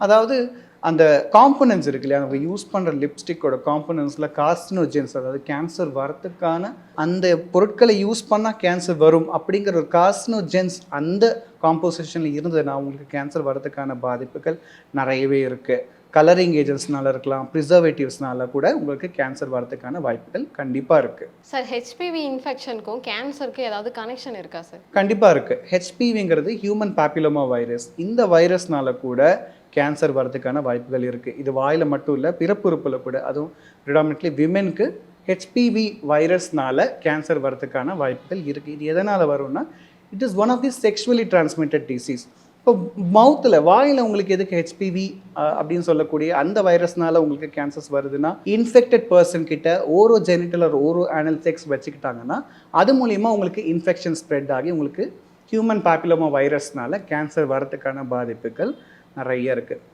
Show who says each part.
Speaker 1: அதாவது அந்த காம்போனன்ட்ஸ் இருக்கு இல்லையா, நம்ம யூஸ் பண்ணுற லிப்ஸ்டிக்கோட காம்போனன்ட்ஸில் கார்சினோஜென்ஸ், அதாவது கேன்சர் வரத்துக்கான அந்த பொருட்களை யூஸ் பண்ணால் கேன்சர் வரும் அப்படிங்கிற ஒரு கார்சினோஜென்ஸ் அந்த காம்போசிஷனில் இருந்ததுன்னா உங்களுக்கு கேன்சர் வரதுக்கான பாதிப்புகள் நிறையவே இருக்குது. கலரிங் ஏஜென்ட்ஸ்னால இருக்கலாம், ப்ரிசர்வேட்டிவ்ஸ்னால கூட உங்களுக்கு கேன்சர் வரதுக்கான வாய்ப்புகள் கண்டிப்பாக இருக்குது.
Speaker 2: சார் ஹெச்பிவி இன்ஃபெக்ஷனுக்கும் கேன்சருக்கும் ஏதாவது கனெக்ஷன் இருக்கா சார்?
Speaker 1: கண்டிப்பாக இருக்குது. ஹெச்பிவிங்கிறது ஹியூமன் பாப்பிலோமா வைரஸ். இந்த வைரஸ்னால கூட கேன்சர் வரதுக்கான வாய்ப்புகள் இருக்குது. இது வாயில் மட்டும் இல்லை, பிறப்புறுப்பில் கூட, அதுவும் ப்ரிடாமினெட்லி விமெனுக்கு ஹெச்பிவி வைரஸ்னால கேன்சர் வரதுக்கான வாய்ப்புகள் இருக்குது. இது எதனால் வரும்னா, it is one of the sexually transmitted disease. இப்போ மவுத்தில், வாயில் உங்களுக்கு எதுக்கு ஹெச்பிவி அப்படின்னு சொல்லக்கூடிய அந்த வைரஸ்னால உங்களுக்கு கேன்சர்ஸ் வருதுன்னா, இன்ஃபெக்டட் பர்சன் கிட்ட ஓரோ ஜெனிட்டல் ஒரு ஓரோ ஆனல் செக்ஸ் வச்சுக்கிட்டாங்கன்னா அது மூலிமா உங்களுக்கு இன்ஃபெக்ஷன் ஸ்ப்ரெட் ஆகி உங்களுக்கு ஹியூமன் பாப்பிலோமா வைரஸ்னால கேன்சர் வரதுக்கான பாதிப்புகள் நிறைய இருக்குது.